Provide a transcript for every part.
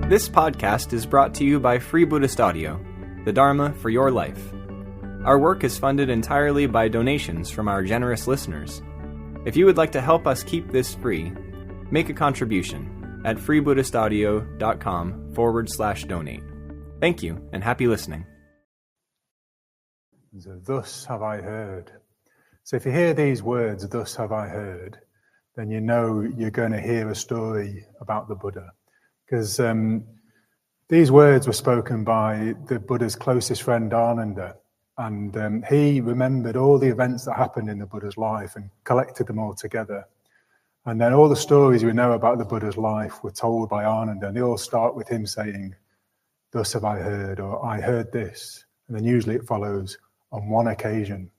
This podcast is brought to you by Free Buddhist Audio, the Dharma for your life. Our work is funded entirely by donations from our generous listeners. If you would like to help us keep this free, make a contribution at freebuddhistaudio.com/donate. Thank you, and happy listening. So, thus have I heard. So if you hear these words, thus have I heard, then you know you're going to hear a story about the Buddha. Because these words were spoken by the Buddha's closest friend, Ananda. And he remembered all the events that happened in the Buddha's life and collected them all together. And then all the stories we know about the Buddha's life were told by Ananda. And they all start with him saying, thus have I heard, or I heard this. And then usually it follows, on one occasion.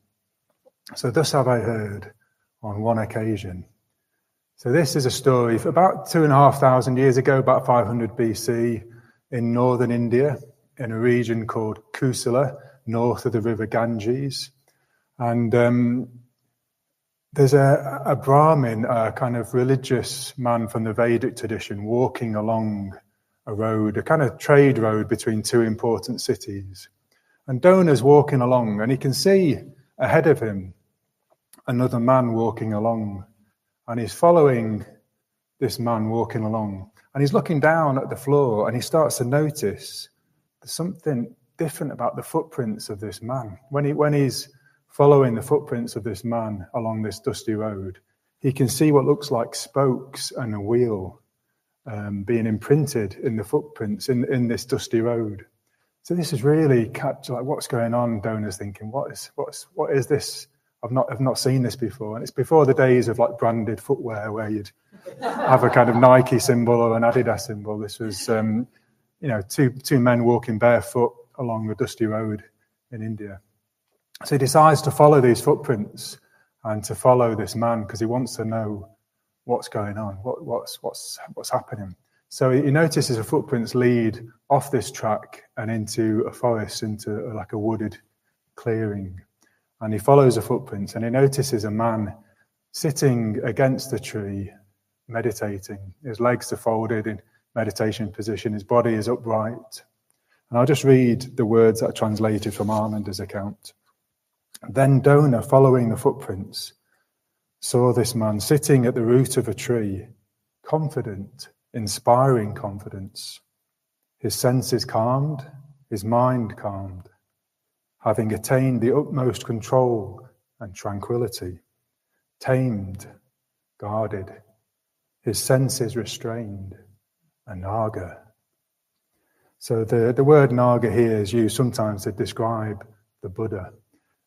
So thus have I heard, on one occasion. So this is a story for about 2,500 years ago, about 500 BC, in northern India, in a region called Kusala, north of the river Ganges. And there's a Brahmin, a kind of religious man from the Vedic tradition, walking along a road, a kind of trade road between two important cities. And Dona's walking along, and he can see ahead of him another man walking along. And he's following this man walking along. And he's looking down at the floor, and he starts to notice there's something different about the footprints of this man. When he's following the footprints of this man along this dusty road, he can see what looks like spokes and a wheel being imprinted in the footprints in this dusty road. So this is really like what's going on. Dona's thinking, what is this? I've not seen this before. And it's before the days of like branded footwear where you'd have a kind of Nike symbol or an Adidas symbol. This was two men walking barefoot along the dusty road in India. So he decides to follow these footprints and to follow this man because he wants to know what's going on, what's happening. So he notices the footprints lead off this track and into a forest, into like a wooded clearing. And he follows the footprints and he notices a man sitting against a tree, meditating. His legs are folded in meditation position. His body is upright. And I'll just read the words that are translated from Ananda's account. Then Dona, following the footprints, saw this man sitting at the root of a tree, confident, inspiring confidence. His senses calmed, his mind calmed, having attained the utmost control and tranquility, tamed, guarded, his senses restrained, a naga. So the word naga here is used sometimes to describe the Buddha.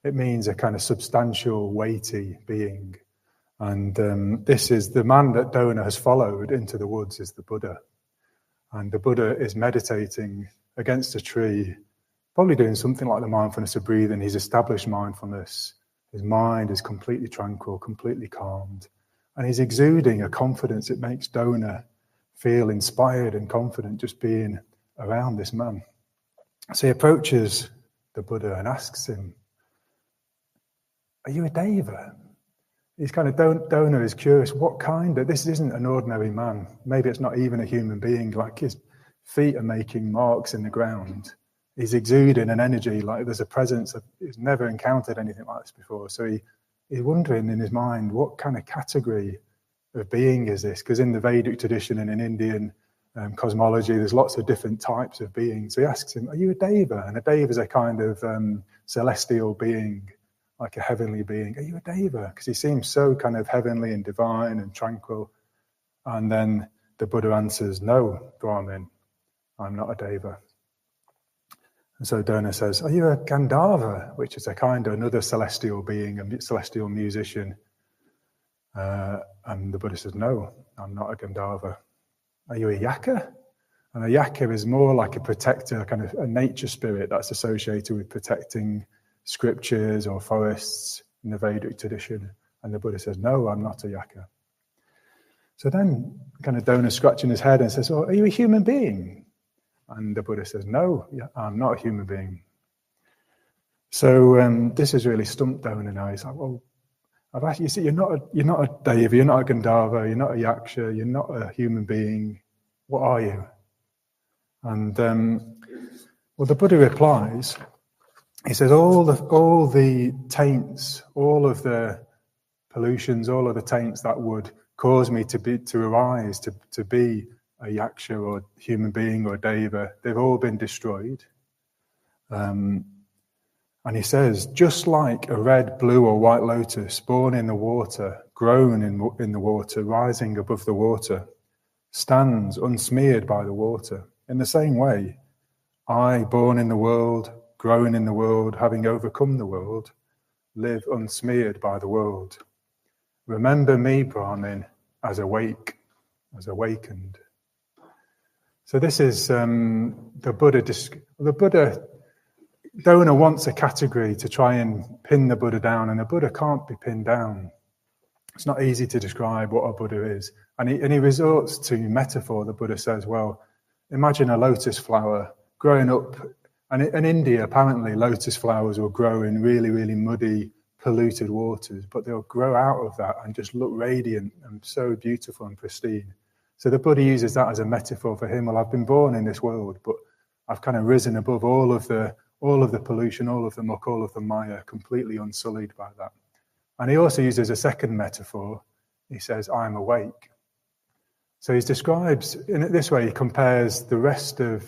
It means a kind of substantial, weighty being. And this is the man that Dona has followed into the woods is the Buddha. And the Buddha is meditating against a tree, probably doing something like the mindfulness of breathing. He's established mindfulness. His mind is completely tranquil, completely calmed. And he's exuding a confidence. It makes Dona feel inspired and confident just being around this man. So he approaches the Buddha and asks him, are you a deva? He's kind of, Dona is curious, what kind of, this isn't an ordinary man. Maybe it's not even a human being, like his feet are making marks in the ground. He's exuding an energy, like there's a presence of, he's never encountered anything like this before. So he's wondering in his mind, what kind of category of being is this? Because in the Vedic tradition and in Indian cosmology, there's lots of different types of beings. So he asks him, are you a deva? And a deva is a kind of celestial being, like a heavenly being. Are you a deva? Because he seems so kind of heavenly and divine and tranquil. And then the Buddha answers, no, Brahmin, I'm not a deva. And so Dona says, are you a Gandharva? Which is a kind of another celestial being, a celestial musician. And the Buddha says, no, I'm not a Gandharva. Are you a Yaka? And a Yaka is more like a protector, kind of a nature spirit that's associated with protecting scriptures or forests in the Vedic tradition. And the Buddha says, no, I'm not a Yaka. So then kind of Dona scratching his head and says, well, are you a human being? And the Buddha says, no, I'm not a human being. So this has really stumped Dona now. He's like, well, I've asked you, see, you're not a Deva, you're not a Gandharva, you're not a Yaksha, you're not a human being. What are you? And well, the Buddha replies. He says all the taints, all of the pollutions, all of the taints that would cause me to arise, to be a yaksha or human being or deva, they've all been destroyed. And he says, just like a red, blue or white lotus born in the water, grown in the water, rising above the water, stands unsmeared by the water. In the same way, I, born in the world, grown in the world, having overcome the world, live unsmeared by the world. Remember me, Brahmin, as awake, as awakened. So this is the Buddha. The Buddha, Dona wants a category to try and pin the Buddha down, and the Buddha can't be pinned down. It's not easy to describe what a Buddha is. And he resorts to metaphor. The Buddha says, well, imagine a lotus flower growing up. And in India, apparently, lotus flowers will grow in really, really muddy, polluted waters, but they'll grow out of that and just look radiant and so beautiful and pristine. So the Buddha uses that as a metaphor for him. Well, I've been born in this world, but I've kind of risen above all of the pollution, all of the muck, all of the maya, completely unsullied by that. And he also uses a second metaphor. He says, I'm awake. So he describes, in this way, he compares the rest of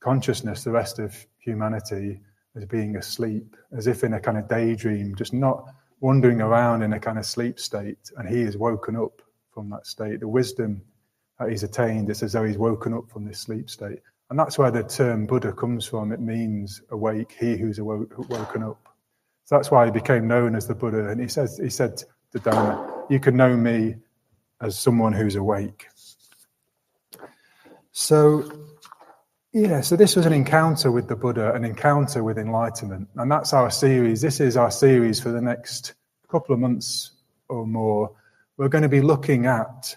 consciousness, the rest of humanity, as being asleep, as if in a kind of daydream, just not wandering around in a kind of sleep state, and he is woken up from that state. The wisdom that he's attained, it's as though he's woken up from this sleep state. And that's where the term Buddha comes from. It means awake, he who's woken up. So that's why he became known as the Buddha. And he said to Dharma, you can know me as someone who's awake. So this was an encounter with the Buddha, an encounter with enlightenment. And that's our series. This is our series for the next couple of months or more. We're going to be looking at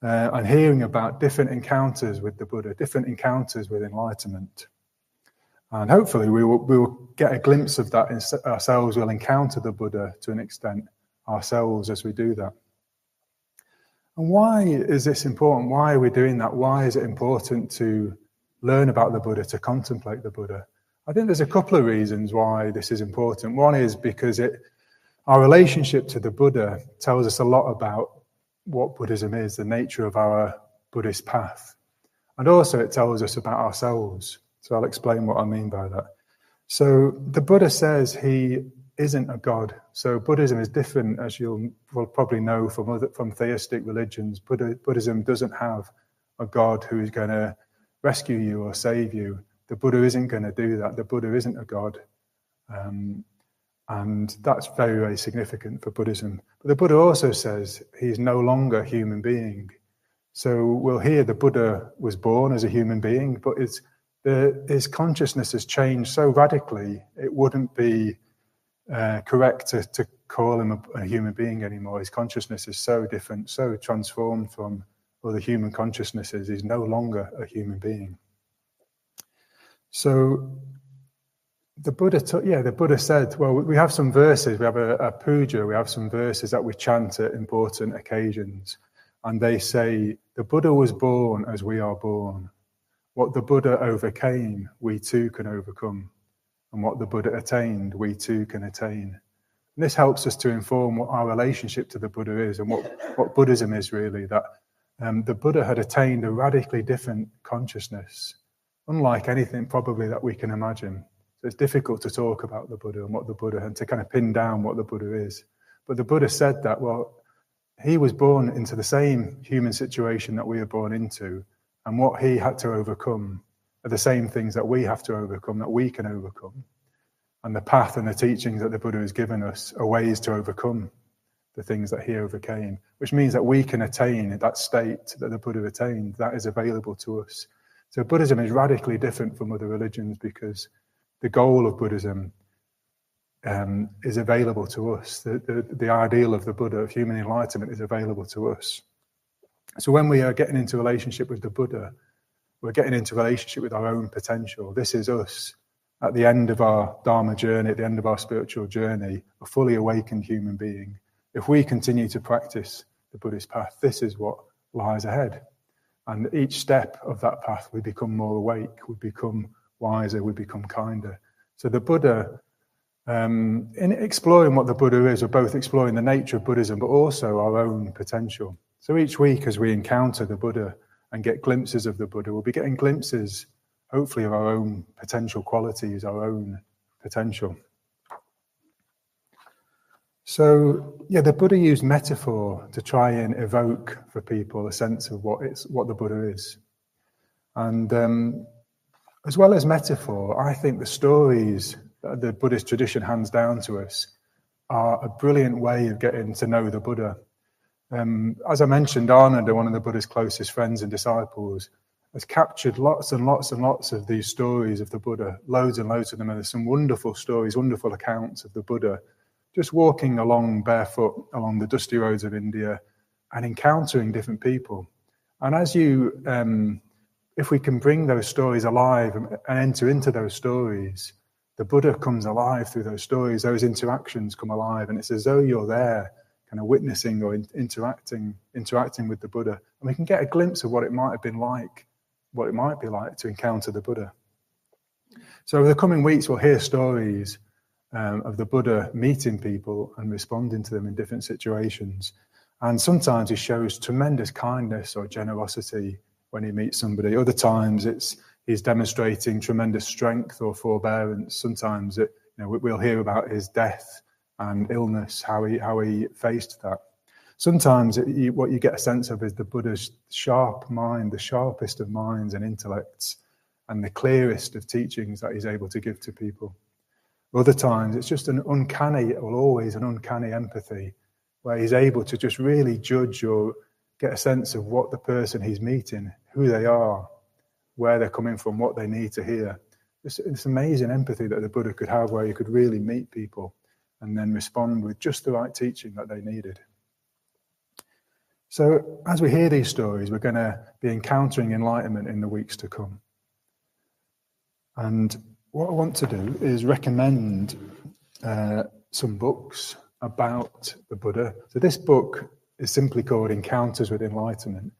and hearing about different encounters with the Buddha, different encounters with enlightenment. And hopefully we will get a glimpse of that ourselves. We'll encounter the Buddha to an extent ourselves as we do that. And why is this important? Why are we doing that? Why is it important to learn about the Buddha, to contemplate the Buddha? I think there's a couple of reasons why this is important. One is because our relationship to the Buddha tells us a lot about what Buddhism is, the nature of our Buddhist path. And also it tells us about ourselves. So I'll explain what I mean by that. So the Buddha says he isn't a god. So Buddhism is different, as you'll probably know from theistic religions. Buddhism doesn't have a god who is going to rescue you or save you. The Buddha isn't going to do that. The Buddha isn't a god. And that's very, very significant for Buddhism. But the Buddha also says he's no longer a human being. So we'll hear the Buddha was born as a human being, but his consciousness has changed so radically, it wouldn't be correct to call him a human being anymore. His consciousness is so different, so transformed from other human consciousnesses. He's no longer a human being. So the Buddha said, well, we have some verses, we have a puja, we have some verses that we chant at important occasions. And they say, the Buddha was born as we are born. What the Buddha overcame, we too can overcome. And what the Buddha attained, we too can attain. And this helps us to inform what our relationship to the Buddha is and what Buddhism is really, that the Buddha had attained a radically different consciousness, unlike anything probably that we can imagine. So it's difficult to talk about the Buddha and what the Buddha, and to kind of pin down what the Buddha is. But the Buddha said that, well, he was born into the same human situation that we are born into, and what he had to overcome are the same things that we have to overcome, that we can overcome. And the path and the teachings that the Buddha has given us are ways to overcome the things that he overcame, which means that we can attain that state that the Buddha attained. That is available to us. So Buddhism is radically different from other religions because the goal of Buddhism is available to us. The ideal of the Buddha, of human enlightenment, is available to us. So when we are getting into relationship with the Buddha, we're getting into relationship with our own potential. This is us at the end of our Dharma journey, at the end of our spiritual journey, a fully awakened human being. If we continue to practice the Buddhist path, this is what lies ahead. And each step of that path, we become more awake, we become wiser, we become kinder. So the Buddha, in exploring what the Buddha is, we're both exploring the nature of Buddhism, but also our own potential. So each week as we encounter the Buddha and get glimpses of the Buddha, we'll be getting glimpses, hopefully, of our own potential qualities, our own potential. So, the Buddha used metaphor to try and evoke for people a sense of what the Buddha is. And as well as metaphor, I think the stories that the Buddhist tradition hands down to us are a brilliant way of getting to know the Buddha. As I mentioned, Ananda, one of the Buddha's closest friends and disciples, has captured lots and lots and lots of these stories of the Buddha, loads and loads of them, and there's some wonderful stories, wonderful accounts of the Buddha, just walking along barefoot along the dusty roads of India and encountering different people. And if we can bring those stories alive and enter into those stories, the Buddha comes alive through those stories, those interactions come alive, and it's as though you're there, kind of witnessing or interacting with the Buddha. And we can get a glimpse of what it might have been like, what it might be like to encounter the Buddha. So over the coming weeks, we'll hear stories of the Buddha meeting people and responding to them in different situations. And sometimes he shows tremendous kindness or generosity when he meets somebody. Other times he's demonstrating tremendous strength or forbearance. Sometimes we'll hear about his death and illness, how he faced that. Sometimes what you get a sense of is the Buddha's sharp mind, the sharpest of minds and intellects, and the clearest of teachings that he's able to give to people. Other times it's just always an uncanny empathy, where he's able to just really judge or get a sense of what the person he's meeting, who they are, where they're coming from, what they need to hear. It's amazing empathy that the Buddha could have, where he could really meet people and then respond with just the right teaching that they needed. So as we hear these stories, we're going to be encountering enlightenment in the weeks to come. And what I want to do is recommend some books about the Buddha. So this book is simply called Encounters with Enlightenment.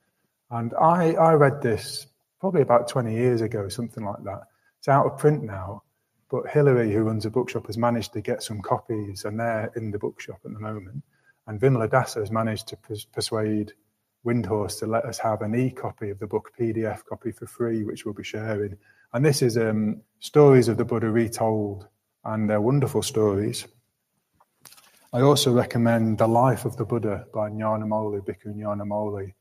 And I read this probably about 20 years ago, something like that. It's out of print now, but Hilary, who runs a bookshop, has managed to get some copies, and they're in the bookshop at the moment. And Vimala Dasa has managed to persuade Windhorse to let us have an e-copy of the book, PDF copy for free, which we'll be sharing. And this is stories of the Buddha retold, and they're wonderful stories. I also recommend The Life of the Buddha by Nyanamoli, Bhikkhu Nyanamoli,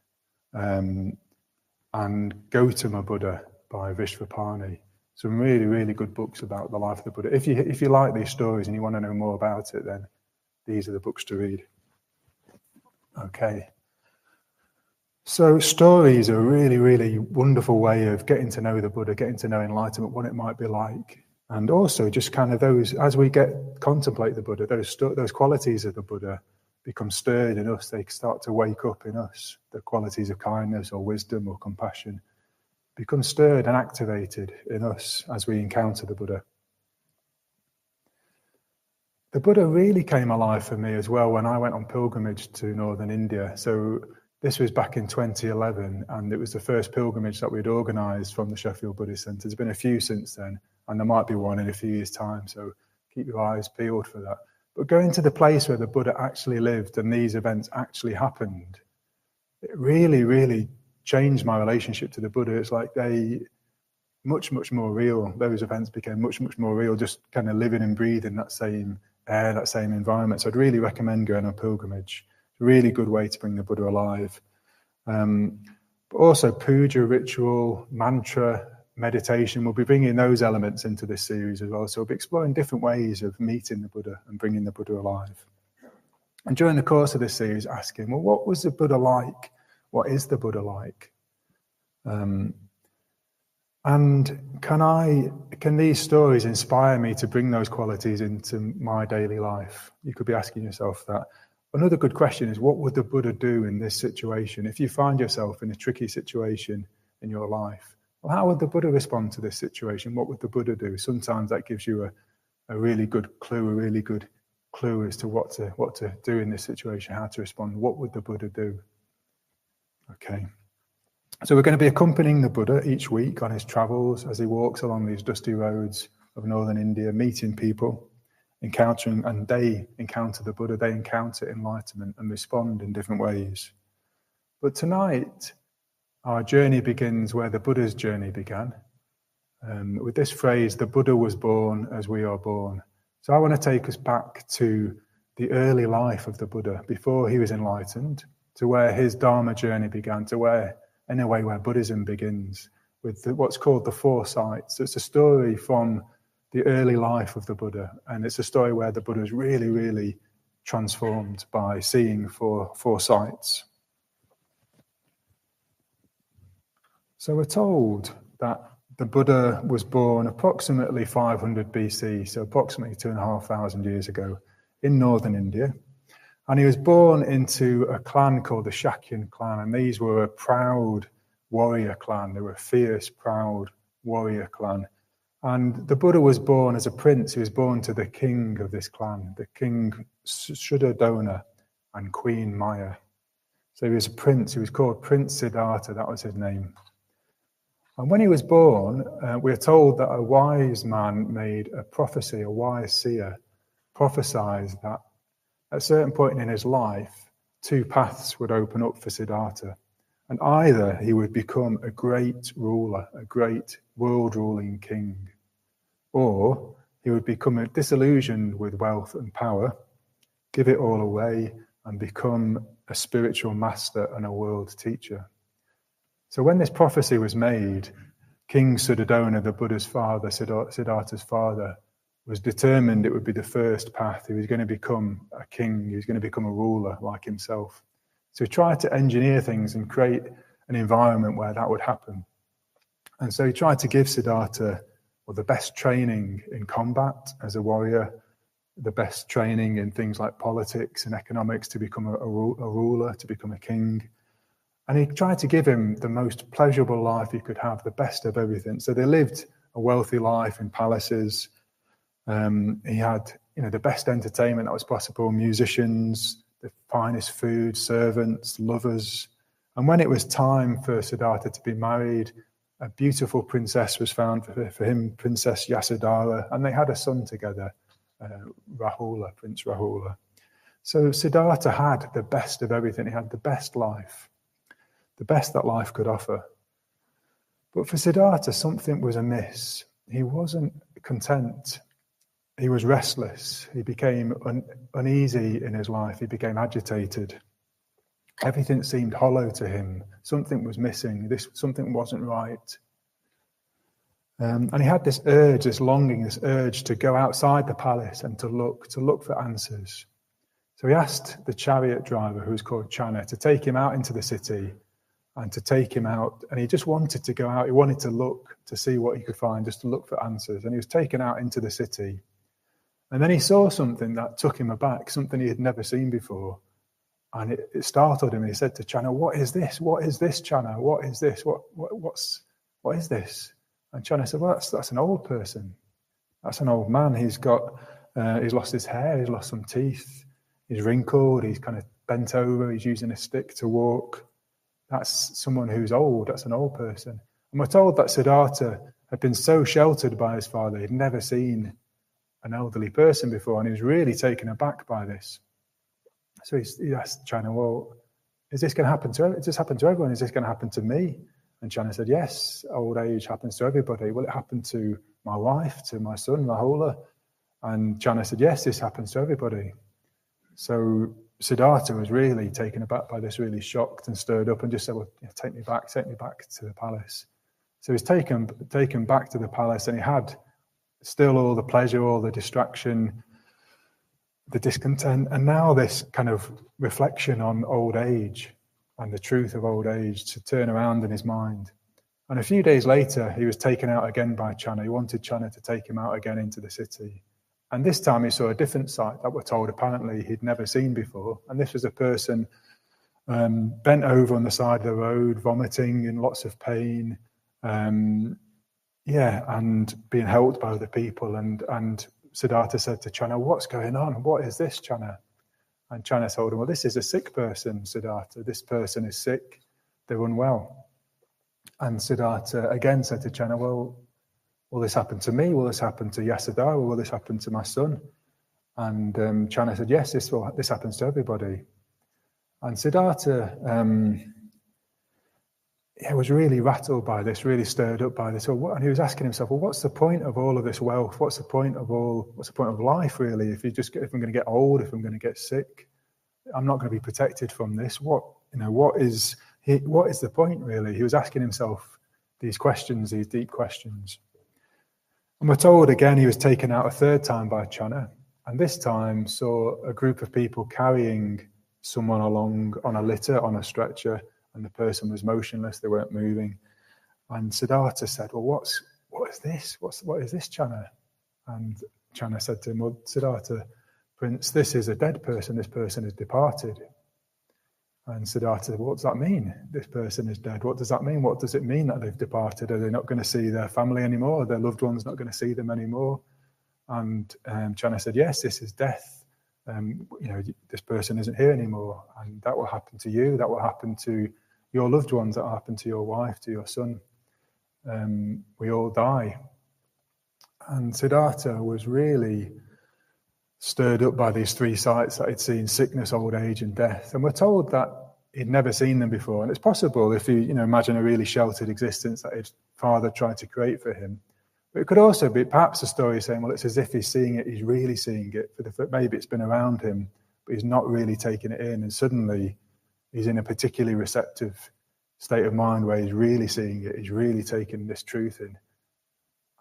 and Gautama Buddha by Vishvapani. Some really, really good books about the life of the Buddha. If you like these stories and you want to know more about it, then these are the books to read. Okay. So stories are a really, really wonderful way of getting to know the Buddha, getting to know enlightenment, what it might be like. And also just kind of those, as we contemplate the Buddha, those qualities of the Buddha become stirred in us. They start to wake up in us. The qualities of kindness or wisdom or compassion become stirred and activated in us as we encounter the Buddha. The Buddha really came alive for me as well when I went on pilgrimage to northern India. So this was back in 2011, and it was the first pilgrimage that we'd organised from the Sheffield Buddhist Centre. There's been a few since then, and there might be one in a few years' time, so keep your eyes peeled for that. But going to the place where the Buddha actually lived and these events actually happened, it really, really changed my relationship to the Buddha. It's like much, much more real. Those events became much, much more real, just kind of living and breathing that same air, that same environment. So I'd really recommend going on a pilgrimage. It's a really good way to bring the Buddha alive. But also puja, ritual, mantra, meditation. We'll be bringing those elements into this series as well. So we'll be exploring different ways of meeting the Buddha and bringing the Buddha alive. And during the course of this series, asking, well, what was the Buddha like? What is the Buddha like? And can these stories inspire me to bring those qualities into my daily life? You could be asking yourself that. Another good question is, what would the Buddha do in this situation? If you find yourself in a tricky situation in your life, well, how would the Buddha respond to this situation? What would the Buddha do? Sometimes that gives you a really good clue as to what to do in this situation, how to respond. What would the Buddha do? Okay. So we're going to be accompanying the Buddha each week on his travels as he walks along these dusty roads of northern India, meeting people, encountering, and they encounter the Buddha, they encounter enlightenment and respond in different ways. But tonight, our journey begins where the Buddha's journey began, with this phrase, the Buddha was born as we are born. So I want to take us back to the early life of the Buddha, before he was enlightened, to where his Dharma journey began, to where, in a way, where Buddhism begins, with what's called the four sights. It's a story from the early life of the Buddha, and it's a story where the Buddha is really, really transformed by seeing four sights. So we're told that the Buddha was born approximately 500 BC, so approximately 2,500 years ago, in northern India. And he was born into a clan called the Shakyan clan, and these were a proud warrior clan. They were a fierce, proud warrior clan. And the Buddha was born as a prince. He was born to the king of this clan, the king Suddhodana and Queen Maya. So he was a prince. He was called Prince Siddhartha. That was his name. And when he was born, we're told that a wise man made a prophecy, a wise seer prophesied that at a certain point in his life, two paths would open up for Siddhartha. And either he would become a great ruler, a great world-ruling king, or he would become disillusioned with wealth and power, give it all away, and become a spiritual master and a world teacher. So when this prophecy was made, King Suddhodana, the Buddha's father, Siddhartha's father, was determined it would be the first path. He was going to become a king. He was going to become a ruler like himself. So he tried to engineer things and create an environment where that would happen. And so he tried to give Siddhartha the best training in combat as a warrior, the best training in things like politics and economics to become a ruler, to become a king. And he tried to give him the most pleasurable life he could have, the best of everything. So they lived a wealthy life in palaces. He had, the best entertainment that was possible, musicians, the finest food, servants, lovers. And when it was time for Siddhartha to be married, a beautiful princess was found for him, Princess Yasodhara, and they had a son together, Rahula, Prince Rahula. So Siddhartha had the best of everything. He had the best life, the best that life could offer. But for Siddhartha, something was amiss. He wasn't content. He was restless. He became uneasy in his life. He became agitated. Everything seemed hollow to him. Something was missing. Something wasn't right. And he had this urge, this longing, this urge to go outside the palace and to look for answers. So he asked the chariot driver, who was called Channa, to take him out into the city and to take him out. And he just wanted to go out. He wanted to look, to see what he could find, just to look for answers. And he was taken out into the city. And then he saw something that took him aback, something he had never seen before. And it startled him. He said to Channa, "What is this? What is this, Channa? What is this? What is this?" And Channa said, "Well, that's an old person. That's an old man. He's lost his hair. He's lost some teeth. He's wrinkled. He's kind of bent over. He's using a stick to walk. That's someone who's old. That's an old person." And we're told that Siddhartha had been so sheltered by his father, he'd never seen an elderly person before, and he was really taken aback by this. So he asked Channa, "Well, is this going to happen to everyone? Does this happen to everyone? Is this going to happen to me?" And Channa said, "Yes, old age happens to everybody. Will it happen to my wife, to my son, Rahula?" And Channa said, "Yes, this happens to everybody." So Siddhartha was really taken aback by this, really shocked and stirred up, and just said, "Well, take me back to the palace." So he was taken back to the palace, and he had still all the pleasure, all the distraction, the discontent, and now this kind of reflection on old age and the truth of old age to turn around in his mind. And a few days later, he was taken out again by Channa. He wanted Channa to take him out again into the city. And this time he saw a different sight that we're told apparently he'd never seen before. And this was a person bent over on the side of the road, vomiting in lots of pain, and being helped by other people. And Siddhartha said to Channa, "What's going on? What is this, Channa?" And Channa told him, "Well, this is a sick person, Siddhartha. This person is sick. They're unwell." And Siddhartha again said to Channa, well, will this happen to me? Will this happen to Yasodhara? Will this happen to my son? And Channa said, yes, this happens to everybody. And Siddhartha was really rattled by this, really stirred up by this. And he was asking himself, well, what's the point of all of this wealth? What's the point of life, really? If I'm going to get old, if I'm going to get sick, I'm not going to be protected from this. What is the point, really? He was asking himself these questions, these deep questions. And we're told again he was taken out a third time by Channa, and this time saw a group of people carrying someone along on a litter, on a stretcher, and the person was motionless, they weren't moving. And Siddhartha said, well, what is this? What is this, Channa? And Channa said to him, well, Siddhartha, Prince, this is a dead person, this person is departed. And Siddhartha said, what does that mean? This person is dead. What does that mean? What does it mean that they've departed? Are they not going to see their family anymore? Are their loved ones not going to see them anymore? And Channa said, yes, this is death. This person isn't here anymore. And that will happen to you. That will happen to your loved ones. That will happen to your wife, to your son. We all die. And Siddhartha was really stirred up by these three sights that he'd seen: sickness, old age, and death. And we're told that he'd never seen them before. And it's possible, if you imagine a really sheltered existence that his father tried to create for him. But it could also be perhaps a story saying, well, it's as if he's seeing it, he's really seeing it. Maybe it's been around him, but he's not really taking it in. And suddenly he's in a particularly receptive state of mind where he's really seeing it, he's really taking this truth in.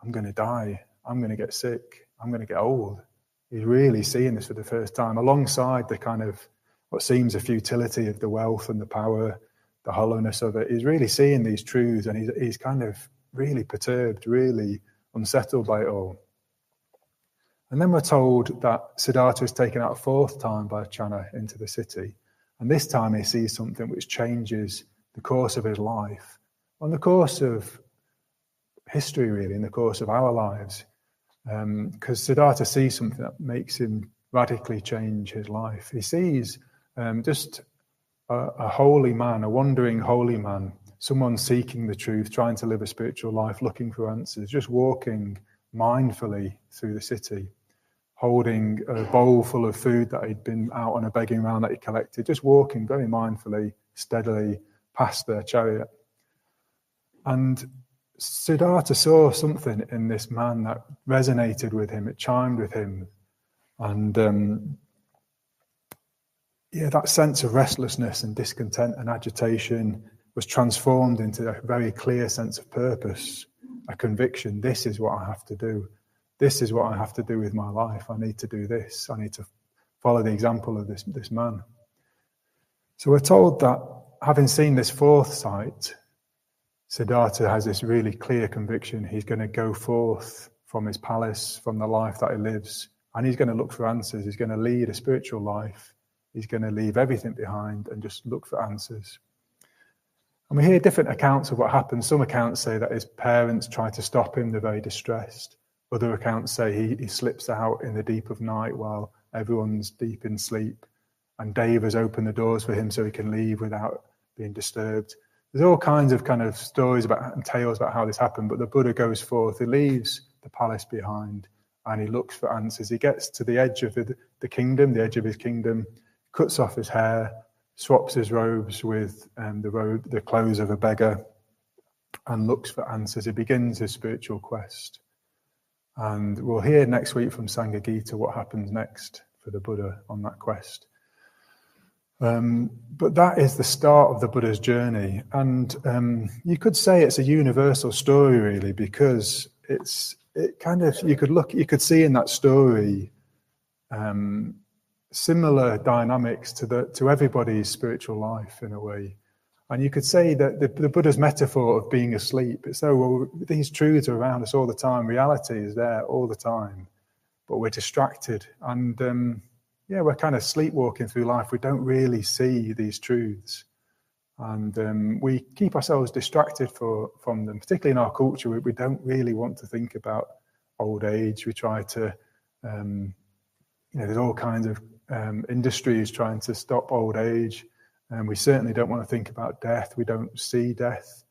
I'm going to die. I'm going to get sick. I'm going to get old. He's really seeing this for the first time, alongside the kind of what seems a futility of the wealth and the power, the hollowness of it. He's really seeing these truths, and he's kind of really perturbed, really unsettled by it all. And then we're told that Siddhartha is taken out a fourth time by Channa into the city. And this time he sees something which changes the course of his life, on the course of history, really, in the course of our lives. Because Siddhartha sees something that makes him radically change his life. He sees just a holy man, a wandering holy man, someone seeking the truth, trying to live a spiritual life, looking for answers, just walking mindfully through the city, holding a bowl full of food that he'd been out on a begging round that he collected, just walking very mindfully, steadily past their chariot. And Siddhartha saw something in this man that resonated with him, it chimed with him. And that sense of restlessness and discontent and agitation was transformed into a very clear sense of purpose, a conviction. This is what I have to do. This is what I have to do with my life. I need to do this. I need to follow the example of this man. So we're told that having seen this fourth sight, Siddhartha has this really clear conviction. He's going to go forth from his palace, from the life that he lives, and he's going to look for answers. He's going to lead a spiritual life. He's going to leave everything behind and just look for answers. And we hear different accounts of what happens. Some accounts say that his parents try to stop him. They're very distressed. Other accounts say he slips out in the deep of night while everyone's deep in sleep, and Dave has opened the doors for him so he can leave without being disturbed. There's all kinds of kind of stories about and tales about how this happened, but the Buddha goes forth, he leaves the palace behind, and he looks for answers. He gets to the edge of the kingdom, the edge of his kingdom, cuts off his hair, swaps his robes with the clothes of a beggar, and looks for answers. He begins his spiritual quest. And we'll hear next week from Sangha Gita what happens next for the Buddha on that quest. But that is the start of the Buddha's journey. And you could say it's a universal story, really, because you could see in that story similar dynamics to everybody's spiritual life in a way. And you could say that the Buddha's metaphor of being asleep, it's these truths are around us all the time. Reality is there all the time, but we're distracted. And we're kind of sleepwalking through life. We don't really see these truths. And we keep ourselves distracted from them, particularly in our culture. We don't really want to think about old age. We try to, there's all kinds of industries trying to stop old age. And we certainly don't want to think about death. We don't see death.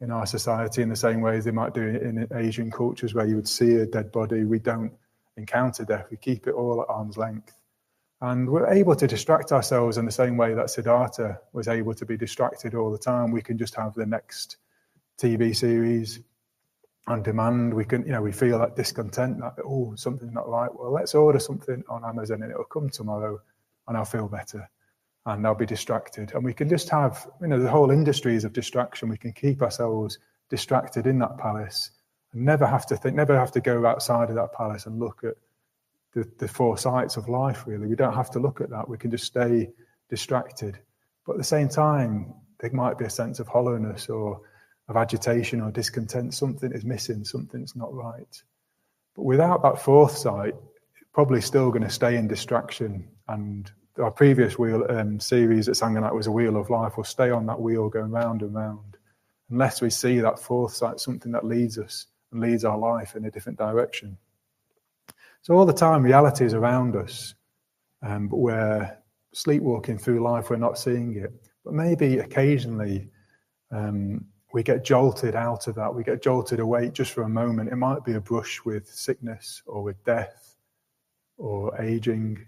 in our society in the same way as they might do in Asian cultures where you would see a dead body. We don't encounter death. We keep it all at arm's length. And we're able to distract ourselves in the same way that Siddhartha was able to be distracted all the time. We can just have the next TV series on demand. We can, we feel that discontent, that, something's not right. Well, let's order something on Amazon and it'll come tomorrow and I'll feel better and I'll be distracted. And we can just have, the whole industries of distraction. We can keep ourselves distracted in that palace and never have to go outside of that palace and look at the four sights of life, really. We don't have to look at that. We can just stay distracted. But at the same time, there might be a sense of hollowness or of agitation or discontent. Something is missing, something's not right. But without that fourth sight, it's probably still going to stay in distraction. And our previous wheel series at Sanganite was a wheel of life. We'll stay on that wheel going round and round unless we see that fourth sight, something that leads us and leads our life in a different direction. So all the time, reality is around us, but we're sleepwalking through life, we're not seeing it. But maybe occasionally we get jolted out of that, we get jolted away just for a moment. It might be a brush with sickness or with death or aging,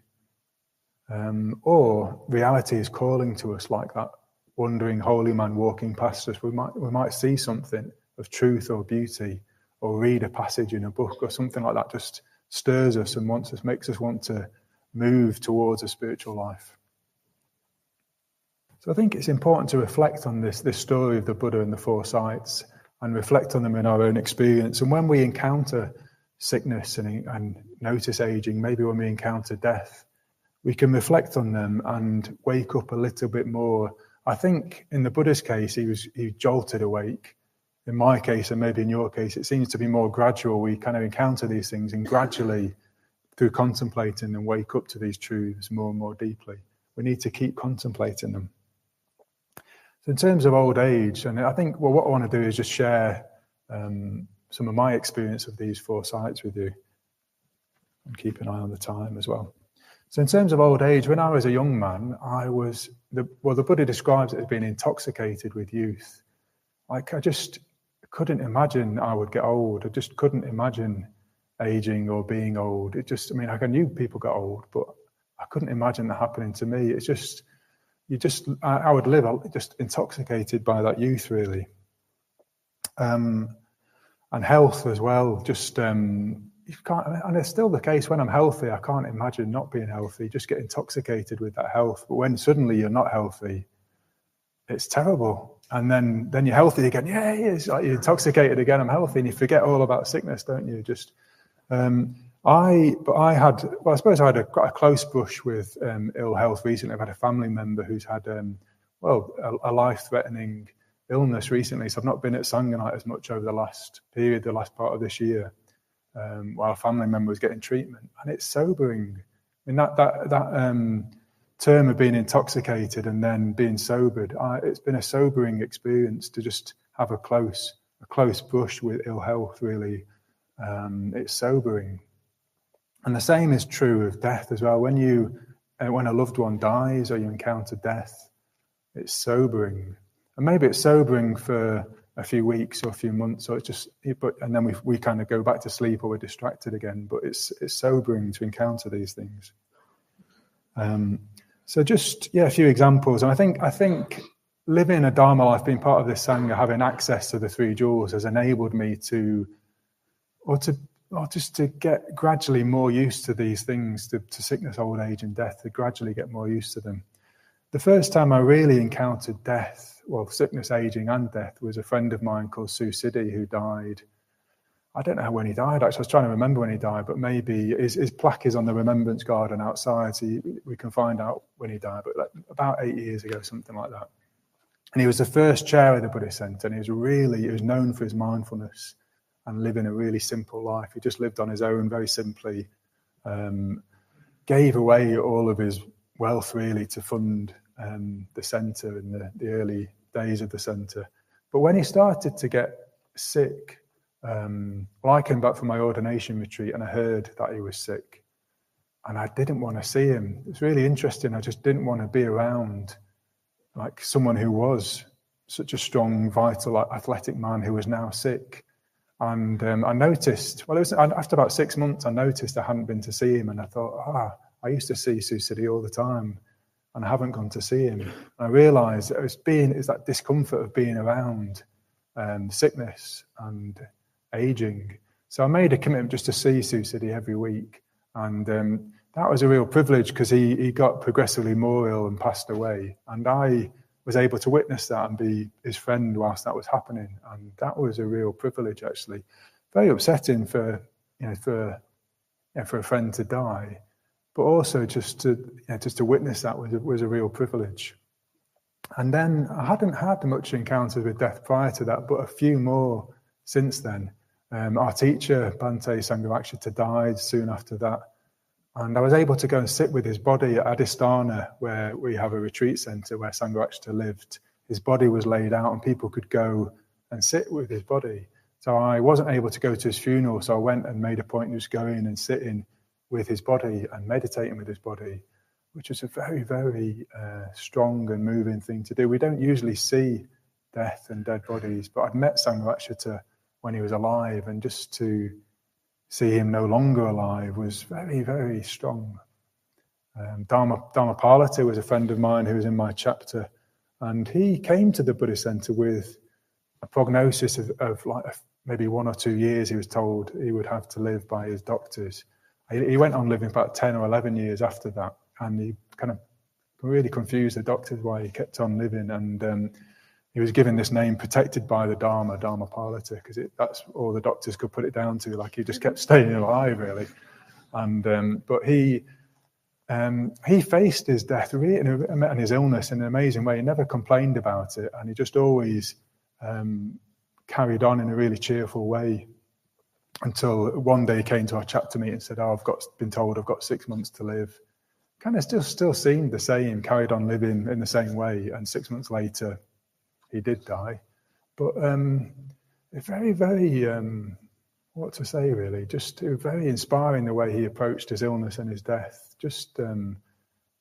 or reality is calling to us like that wandering holy man walking past us. We might see something of truth or beauty or read a passage in a book or something like that, just stirs us and makes us want to move towards a spiritual life. So I think it's important to reflect on this story of the Buddha and the four sights and reflect on them in our own experience. And when we encounter sickness and notice aging, maybe when we encounter death, we can reflect on them and wake up a little bit more. I think in the Buddha's case, he jolted awake. In my case, and maybe in your case, it seems to be more gradual. We kind of encounter these things and gradually, through contemplating them, wake up to these truths more and more deeply. We need to keep contemplating them. So in terms of old age, and I think, what I want to do is just share some of my experience of these four sights with you and keep an eye on the time as well. So in terms of old age, when I was a young man, the Buddha describes it as being intoxicated with youth. Like, I just couldn't imagine I would get old. I just couldn't imagine aging or being old. I knew people got old, but I couldn't imagine that happening to me. It's just, I would live just intoxicated by that youth, really. And health as well. You can't, and it's still the case when I'm healthy. I can't imagine not being healthy. Just get intoxicated with that health. But when suddenly you're not healthy, it's terrible. And then you're healthy again. Yeah, it's like you're intoxicated again. I'm healthy, and you forget all about sickness, don't you? I suppose I had quite a close brush with ill health recently. I've had a family member who's had a life-threatening illness recently. So I've not been at Sanganite as much over the last part of this year, while a family member was getting treatment, and it's sobering. I mean, that term of being intoxicated and then being sobered, it's been a sobering experience to just have a close brush with ill health, really. It's sobering. And the same is true of death as well. When a loved one dies or you encounter death, it's sobering. And maybe it's sobering for a few weeks or a few months, and then we kind of go back to sleep or we're distracted again. But it's sobering to encounter these things. So just, a few examples. And I think living a Dharma life, being part of this Sangha, having access to the three jewels has enabled me to get gradually more used to these things, to sickness, old age and death, to gradually get more used to them. The first time I really encountered death, sickness, aging and death, was a friend of mine called Sue Siddy, who died. I don't know when he died, actually. I was trying to remember when he died, but maybe his plaque is on the Remembrance Garden outside, so we can find out when he died, but about 8 years ago, something like that. And he was the first chair of the Buddhist Centre, and he was known for his mindfulness and living a really simple life. He just lived on his own very simply, gave away all of his wealth, really, to fund the centre in the early days of the centre. But when he started to get sick, I came back from my ordination retreat and I heard that he was sick, and I didn't want to see him. It's really interesting. I just didn't want to be around like someone who was such a strong, vital, athletic man who was now sick. And I noticed, after about 6 months, I noticed I hadn't been to see him, and I thought, I used to see Susidi all the time, and I haven't gone to see him. And I realised it's that discomfort of being around sickness and aging. So I made a commitment just to see Susidi every week, and that was a real privilege because he got progressively more ill and passed away, and I was able to witness that and be his friend whilst that was happening, and that was a real privilege actually. Very upsetting for a friend to die, but also just to witness that was a real privilege. And then I hadn't had much encounters with death prior to that, but a few more since then. Our teacher Bhante Sangharakshita died soon after that. And I was able to go and sit with his body at Adhisthana, where we have a retreat centre where Sangharakshita lived. His body was laid out and people could go and sit with his body. So I wasn't able to go to his funeral, so I went and made a point of just going and sitting with his body and meditating with his body, which was a very, very strong and moving thing to do. We don't usually see death and dead bodies, but I'd met Sangharakshita when he was alive, and just to see him no longer alive was very, very strong. Dharmapalita was a friend of mine who was in my chapter, and he came to the Buddhist Centre with a prognosis of like maybe 1 or 2 years he was told he would have to live by his doctors. He went on living about 10 or 11 years after that, and he kind of really confused the doctors why he kept on living, and he was given this name, protected by the Dharma, Dharmapalita, because that's all the doctors could put it down to. Like, he just kept staying alive, really. And but he faced his death and his illness in an amazing way. He never complained about it, and he just always carried on in a really cheerful way. Until one day he came to our chapter meeting and said, I've been told I've got 6 months to live. Kind of still seemed the same, carried on living in the same way, and 6 months later he did die. But very, very, what to say really, just very inspiring the way he approached his illness and his death. Just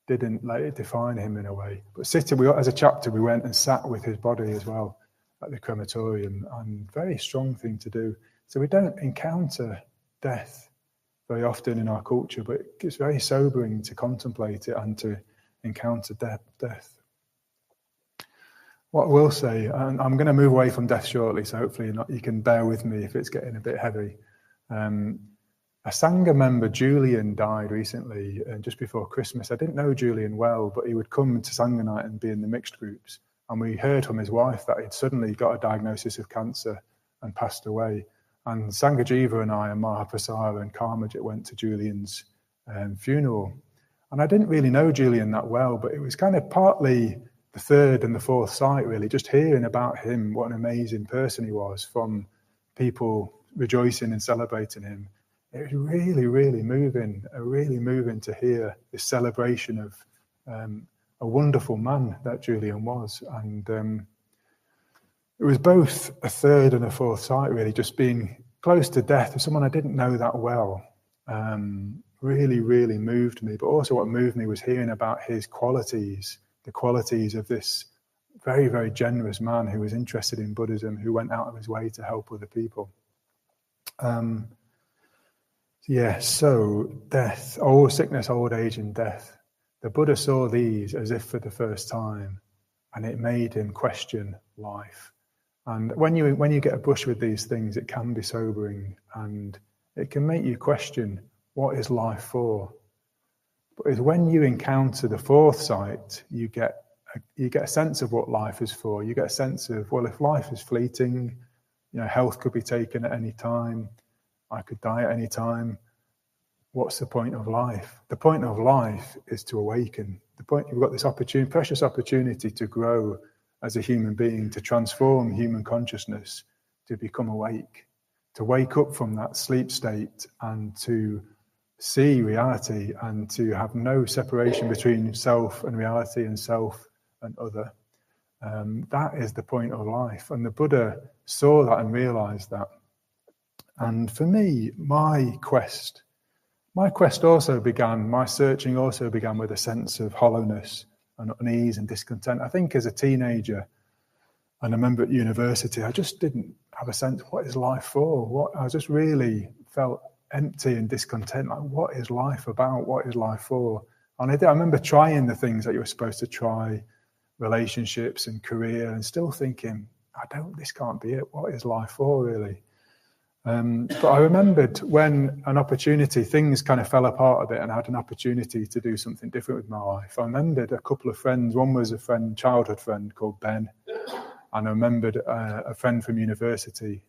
didn't let it define him in a way. But as a chapter, we went and sat with his body as well at the crematorium, and very strong thing to do. So we don't encounter death very often in our culture, but it's very sobering to contemplate it and to encounter death. What I will say, and I'm going to move away from death shortly, so hopefully you can bear with me if it's getting a bit heavy. A Sangha member, Julian, died recently, just before Christmas. I didn't know Julian well, but he would come to Sangha night and be in the mixed groups. And we heard from his wife that he'd suddenly got a diagnosis of cancer and passed away. And Sanghajiva and I and Mahaprasada and Karmajit went to Julian's funeral. And I didn't really know Julian that well, but it was kind of partly the third and the fourth sight, really, just hearing about him, what an amazing person he was, from people rejoicing and celebrating him. It was really, really moving to hear this celebration of a wonderful man that Julian was. And it was both a third and a fourth sight, really, just being close to death with someone I didn't know that well. Really, really moved me. But also what moved me was hearing about his qualities, the qualities of this very, very generous man who was interested in Buddhism, who went out of his way to help other people. So death, sickness, old age, and death. The Buddha saw these as if for the first time, and it made him question life. And when you get a brush with these things, it can be sobering, and it can make you question, what is life for? But it's when you encounter the fourth sight, you get a sense of what life is for. You get a sense of, well, if life is fleeting, health could be taken at any time, I could die at any time. What's the point of life? The point of life is to awaken. You've got this precious opportunity to grow as a human being, to transform human consciousness, to become awake, to wake up from that sleep state and to see reality and to have no separation between self and reality and self and other. That is the point of life. And the Buddha saw that and realized that. And for me, my searching also began with a sense of hollowness and unease and discontent. I think as a teenager, And I remember at university, I just didn't have a sense, what is life for? I just really felt empty and discontent. Like, what is life about? What is life for? And I remember trying the things that you were supposed to try, relationships and career, and still thinking, this can't be it. What is life for, really? But I remembered when an opportunity, things kind of fell apart a bit, and I had an opportunity to do something different with my life. I remembered a couple of friends. One was a childhood friend called Ben, and I remembered a friend from university,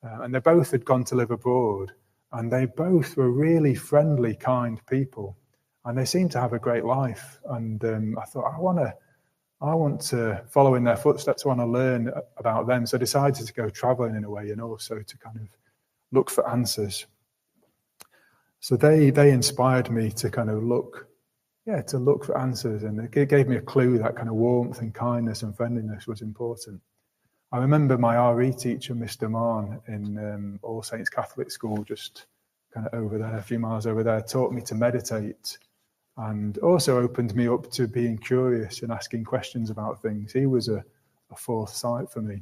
and they both had gone to live abroad, and they both were really friendly, kind people, and they seemed to have a great life. And I thought, I want to follow in their footsteps. I want to learn about them. So I decided to go traveling in a way, and also to kind of look for answers. So they inspired me to kind of look for answers, and it gave me a clue that kind of warmth and kindness and friendliness was important. I remember my RE teacher, Mr. Marn, in All Saints Catholic School, just kind of over there, a few miles over there, taught me to meditate, and also opened me up to being curious and asking questions about things. He was a fourth sight for me.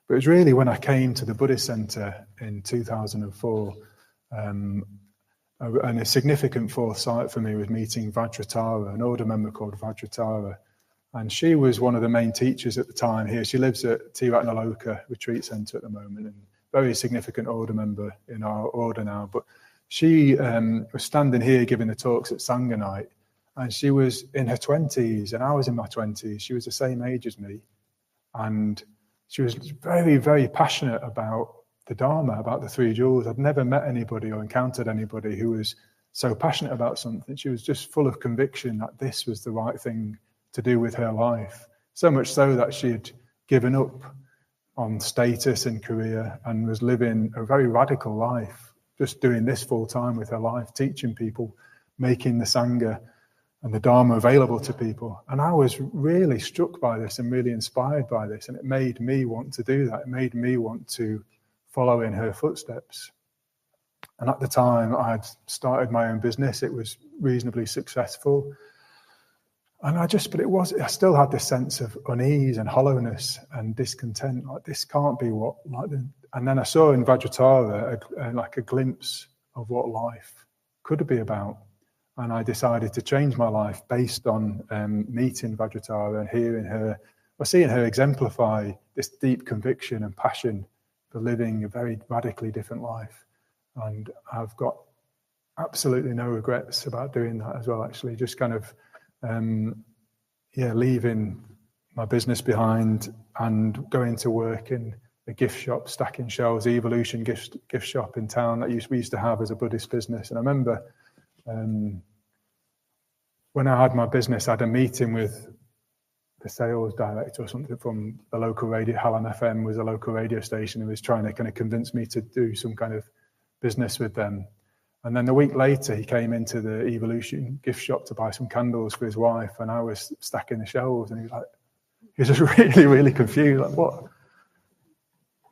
But it was really when I came to the Buddhist Centre in 2004, and a significant fourth sight for me was meeting Vajratara, an order member called Vajratara. And she was one of the main teachers at the time here. She lives at Tiratnaloka Retreat Centre at the moment, and very significant order member in our order now. But she was standing here giving the talks at Sangha night, and she was in her 20s, and I was in my 20s. She was the same age as me, and she was very, very passionate about the Dharma, about the Three Jewels. I'd never met anybody or encountered anybody who was so passionate about something. She was just full of conviction that this was the right thing to do with her life. So much so that she had given up on status and career and was living a very radical life, just doing this full time with her life, teaching people, making the Sangha and the Dharma available to people. And I was really struck by this and really inspired by this, and it made me want to do that. It made me want to follow in her footsteps. And at the time, I had started my own business. It was reasonably successful. And I still had this sense of unease and hollowness and discontent. Like, this can't be what, and then I saw in Vajratara a glimpse of what life could be about. And I decided to change my life based on meeting Vajratara and hearing her, or seeing her exemplify this deep conviction and passion for living a very radically different life. And I've got absolutely no regrets about doing that as well, actually. Just kind of, leaving my business behind and going to work in a gift shop, stacking shelves, the Evolution gift shop in town that we used to have as a Buddhist business. And I remember when I had my business, I had a meeting with the sales director or something from the local radio. Hallam FM was a local radio station, and was trying to kind of convince me to do some kind of business with them. And then a week later, he came into the Evolution gift shop to buy some candles for his wife, and I was stacking the shelves, and he was just really, really confused. Like, what?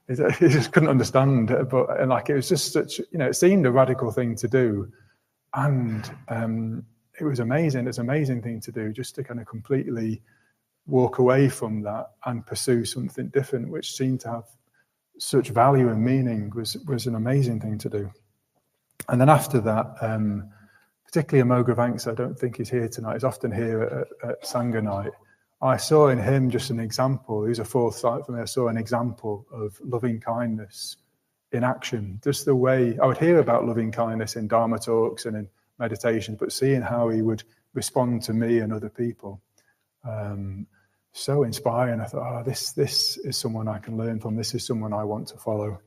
He just couldn't understand. But it was just such, it seemed a radical thing to do, and it was amazing. It's an amazing thing to do, just to kind of completely walk away from that and pursue something different, which seemed to have such value and meaning, was an amazing thing to do. And then after that, particularly Amogravangsa, I don't think he's here tonight, he's often here at Sangha night. I saw in him just an example. He's a fourth sight for me. I saw an example of loving kindness in action. Just the way I would hear about loving kindness in Dharma talks and in meditation, but seeing how he would respond to me and other people, so inspiring. I thought, this is someone I can learn from. This is someone I want to follow.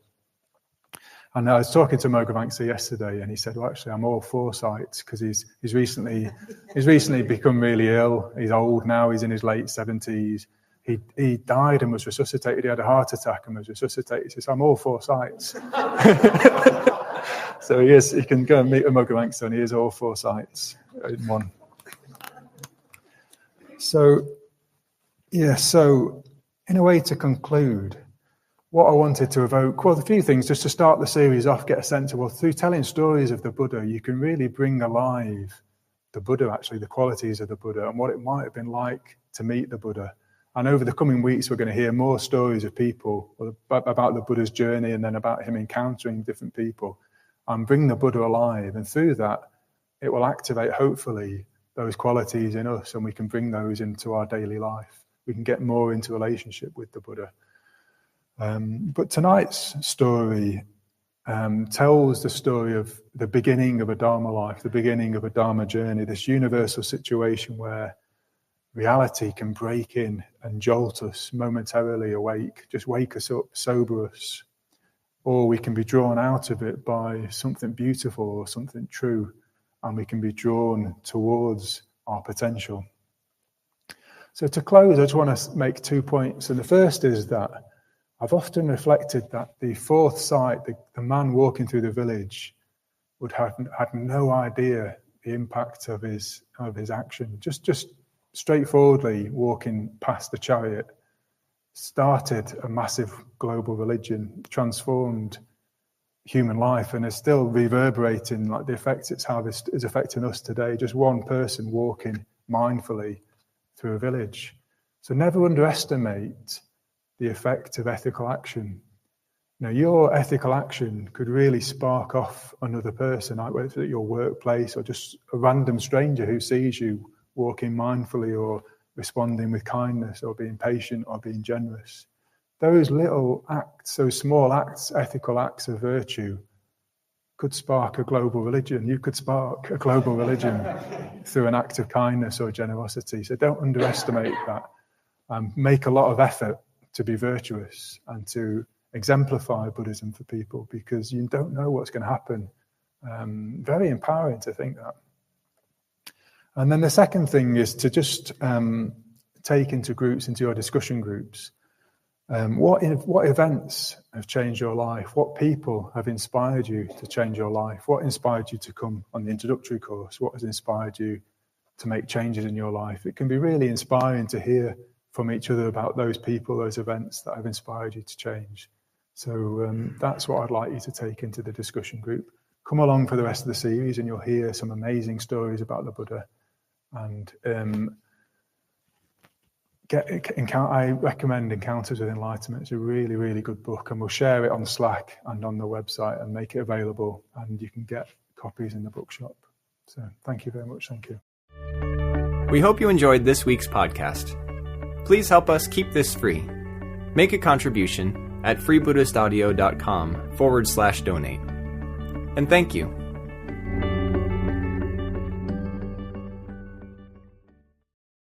And I was talking to Mogavangsa yesterday, and he said, "Well, actually, I'm all for sights," because he's recently become really ill. He's old now. He's in his late 70s. He died and was resuscitated. He had a heart attack and was resuscitated. He says, "I'm all for sights." So he is. He can go and meet Mogavangsa, and he is all for sights in one. So in a way, to conclude, what I wanted to evoke, a few things just to start the series off, get a sense of, through telling stories of the Buddha, you can really bring alive the Buddha, actually, the qualities of the Buddha and what it might have been like to meet the Buddha. And over the coming weeks, we're going to hear more stories of people about the Buddha's journey and then about him encountering different people and bring the Buddha alive. And through that, it will activate, hopefully, those qualities in us, and we can bring those into our daily life. We can get more into relationship with the Buddha. But tonight's story tells the story of the beginning of a Dharma life, the beginning of a Dharma journey, this universal situation where reality can break in and jolt us momentarily awake, just wake us up, sober us, or we can be drawn out of it by something beautiful or something true, and we can be drawn towards our potential. So to close, I just want to make 2 points. And the first is that I've often reflected that the fourth sight, the man walking through the village, would have had no idea the impact of his action. Just straightforwardly walking past the chariot started a massive global religion, transformed human life, and is still reverberating like the effects it's had is affecting us today. Just one person walking mindfully through a village. So never underestimate the effect of ethical action. Now, your ethical action could really spark off another person, like whether it's at your workplace or just a random stranger who sees you walking mindfully or responding with kindness or being patient or being generous. Those little acts, those small acts, ethical acts of virtue could spark a global religion. You could spark a global religion through an act of kindness or generosity. So don't underestimate that. Make a lot of effort to be virtuous and to exemplify Buddhism for people, because you don't know what's going to happen. Very empowering to think that. And then the second thing is to just take into your discussion groups. What events have changed your life? What people have inspired you to change your life? What inspired you to come on the introductory course? What has inspired you to make changes in your life? It can be really inspiring to hear from each other about those people, those events that have inspired you to change. So that's what I'd like you to take into the discussion group. Come along for the rest of the series and you'll hear some amazing stories about the Buddha. And I recommend Encounters with Enlightenment. It's a really, really good book, and we'll share it on Slack and on the website and make it available, and you can get copies in the bookshop. So thank you very much. Thank you. We hope you enjoyed this week's podcast. Please help us keep this free. Make a contribution at freebuddhistaudio.com/donate. And thank you.